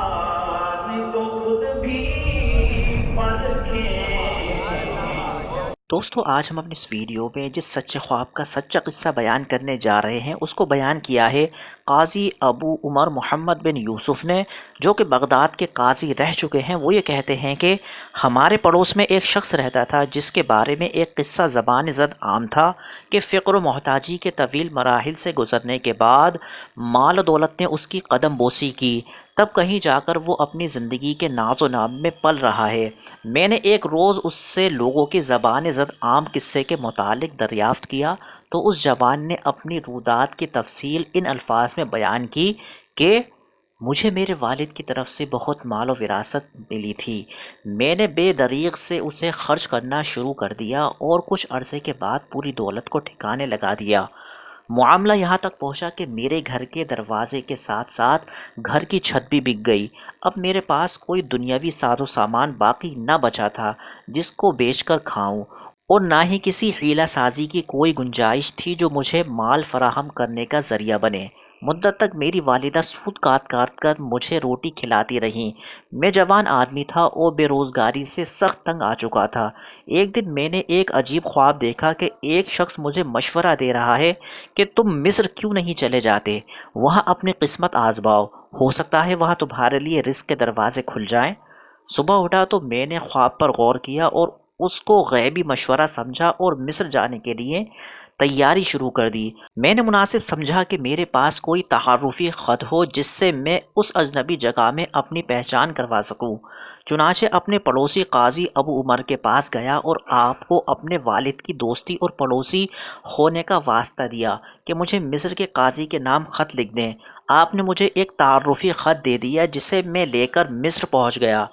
को खुद भी परखें। दोस्तों आज हम अपनी इस वीडियो में जिस सच्चे ख्वाब का सच्चा किस्सा बयान करने जा रहे हैं उसको बयान किया है काजी अबू उमर मोहम्मद बिन यूसुफ ने, जो कि बगदाद के काजी रह चुके हैं। वो ये कहते हैं कि हमारे पड़ोस में एक शख्स रहता था जिसके बारे में एक किस्सा ज़बान ज़द आम था कि फ़िक्र मोहताजी के तवील मराहिल से गुज़रने के बाद माल दौलत ने उसकी कदम बोसी की, तब कहीं जाकर वो अपनी ज़िंदगी के नाज़ो नाम में पल रहा है। मैंने एक रोज़ उससे लोगों की ज़बान ज़द आम किस्से के मुतालिक दरियाफ़्त किया तो उस जवान ने अपनी रूदात की तफसील इन अल्फाज में बयान की कि मुझे मेरे वालिद की तरफ से बहुत माल और विरासत मिली थी। मैंने बेदरीग से उसे खर्च करना शुरू कर दिया और कुछ अरसे के बाद पूरी दौलत को ठिकाने लगा दिया। मामला यहाँ तक पहुँचा कि मेरे घर के दरवाजे के साथ साथ घर की छत भी बिक गई। अब मेरे पास कोई दुनियावी साजो सामान बाकी न बचा था जिसको बेचकर खाऊं, और ना ही किसी हीला साजी की कोई गुंजाइश थी जो मुझे माल फराहम करने का ज़रिया बने। मुद्दत तक मेरी वालिदा सूद काट काट कर मुझे रोटी खिलाती रहीं। मैं जवान आदमी था और बेरोज़गारी से सख्त तंग आ चुका था। एक दिन मैंने एक अजीब ख्वाब देखा कि एक शख्स मुझे मशवरा दे रहा है कि तुम मिस्र क्यों नहीं चले जाते, वहाँ अपनी किस्मत आजमाओ, हो सकता है वहाँ तुम्हारे लिए रिस्क के दरवाजे खुल जाएं। सुबह उठा तो मैंने ख्वाब पर गौर किया और उसको गैबी मशवरा समझा और मिस्र जाने के लिए तैयारी शुरू कर दी। मैंने मुनासिब समझा कि मेरे पास कोई तहारुफी ख़त हो जिससे मैं उस अजनबी जगह में अपनी पहचान करवा सकूं। चुनाचे अपने पड़ोसी काजी अबू उमर के पास गया और आपको अपने वालिद की दोस्ती और पड़ोसी होने का वास्ता दिया कि मुझे मिस्र के काजी के नाम ख़त लिख दें। आपने मुझे एक तारुफी ख़त दे दिया जिसे मैं लेकर मिस्र पहुंच गया।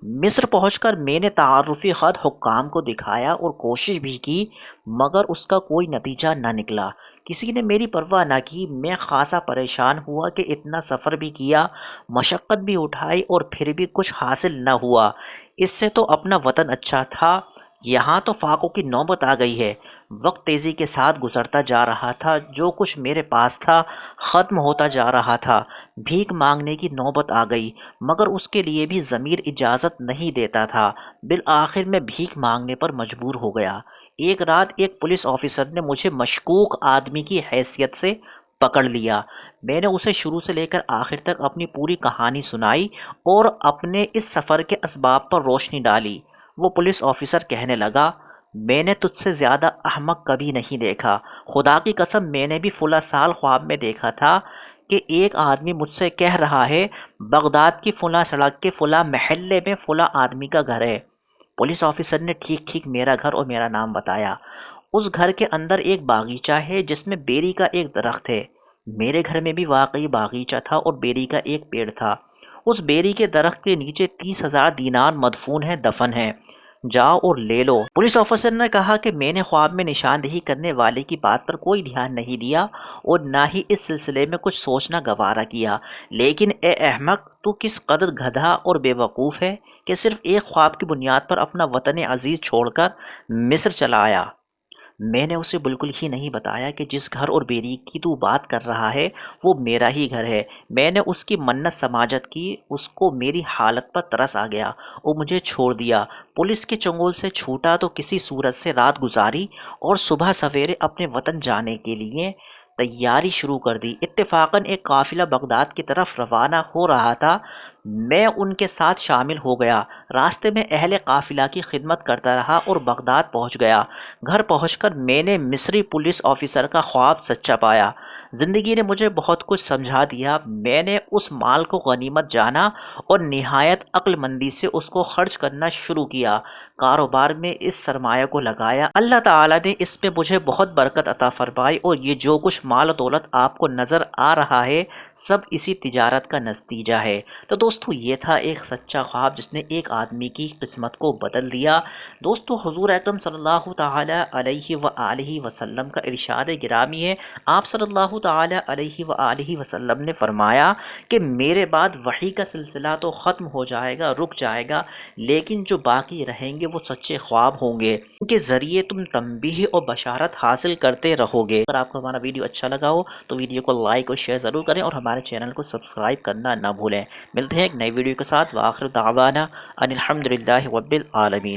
मिस्र पहुंचकर मैंने तारुफी ख़त हुक्काम को दिखाया और कोशिश भी की, मगर उसका कोई नतीजा न निकला। किसी ने मेरी परवाह न की। मैं खासा परेशान हुआ कि इतना सफ़र भी किया, मशक्क़त भी उठाई और फिर भी कुछ हासिल न हुआ। इससे तो अपना वतन अच्छा था, यहाँ तो फाकों की नौबत आ गई है। वक्त तेज़ी के साथ गुज़रता जा रहा था। जो कुछ मेरे पास था ख़त्म होता जा रहा था। भीख मांगने की नौबत आ गई, मगर उसके लिए भी ज़मीर इजाज़त नहीं देता था। बिल आखिर मैं भीख मांगने पर मजबूर हो गया। एक रात एक पुलिस ऑफिसर ने मुझे मशकूक आदमी की हैसियत से पकड़ लिया। मैंने उसे शुरू से लेकर आखिर तक अपनी पूरी कहानी सुनाई और अपने इस सफ़र के असबाब पर रोशनी डाली। वो पुलिस ऑफिसर कहने लगा, मैंने तुझसे ज़्यादा अहमक कभी नहीं देखा। खुदा की कसम, मैंने भी फुला साल ख्वाब में देखा था कि एक आदमी मुझसे कह रहा है बगदाद की फुला सड़क के फुला महल्ले में फुला आदमी का घर है। पुलिस ऑफिसर ने ठीक ठीक मेरा घर और मेरा नाम बताया। उस घर के अंदर एक बागीचा है जिसमें बेरी का एक दरख्त है। मेरे घर में भी वाकई बागीचा था और बेरी का एक पेड़ था। उस बेरी के दरख्त के नीचे 30,000 दीनार मदफून है, दफन है। जाओ और ले लो। पुलिस ऑफिसर ने कहा कि मैंने ख्वाब में निशानदेही करने वाले की बात पर कोई ध्यान नहीं दिया और ना ही इस सिलसिले में कुछ सोचना गवारा किया। लेकिन ए अहमक, तू किस कदर गधा और बेवकूफ़ है कि सिर्फ एक ख्वाब की बुनियाद पर अपना वतन अजीज़ छोड़कर मिस्र चला आया। मैंने उसे बिल्कुल ही नहीं बताया कि जिस घर और बेरी की तू बात कर रहा है वो मेरा ही घर है। मैंने उसकी मन्नत समाजत की, उसको मेरी हालत पर तरस आ गया और मुझे छोड़ दिया। पुलिस के चंगुल से छूटा तो किसी सूरत से रात गुजारी और सुबह सवेरे अपने वतन जाने के लिए तैयारी शुरू कर दी। इत्तेफाकन एक काफिला बगदाद की तरफ रवाना हो रहा था। मैं उनके साथ शामिल हो गया। रास्ते में अहले काफिला की खिदमत करता रहा और बगदाद पहुंच गया। घर पहुंचकर मैंने मिस्री पुलिस ऑफिसर का ख्वाब सच्चा पाया। ज़िंदगी ने मुझे बहुत कुछ समझा दिया। मैंने उस माल को गनीमत जाना और निहायत अक्लमंदी से उसको खर्च करना शुरू किया। कारोबार में इस सरमाया को लगाया। अल्लाह ताला ने इसमें मुझे बहुत बरकत अता फरमाई और ये जो कुछ माल दौलत आपको नज़र आ रहा है सब इसी तिजारत का नतीजा है। तो दोस्तों ये था एक सच्चा ख्वाब जिसने एक आदमी की किस्मत को बदल दिया। दोस्तों हुजूर अकरम सल्लल्लाहु ताला अलैहि व आलिहि वसल्लम का इरशाद गिरामी है। आप सल्लल्लाहु ताला अलैहि व आलिहि वसल्लम ने फरमाया कि मेरे बाद वही का सिलसिला तो ख़त्म हो जाएगा, रुक जाएगा, लेकिन जो बाकी रहेंगे वो सच्चे ख्वाब होंगे। उनके ज़रिए तुम तंबीह और बशारत हासिल करते रहोगे। अगर आपको हमारा वीडियो अच्छा اچھا لگا ہو تو ویڈیو کو لائک اور شیئر ضرور کریں اور ہمارے چینل کو سبسکرائب کرنا نہ بھولیں۔ ملتے ہیں ایک نئی ویڈیو کے ساتھ، وآخر دعوانا ان الحمدللہ رب العالمین۔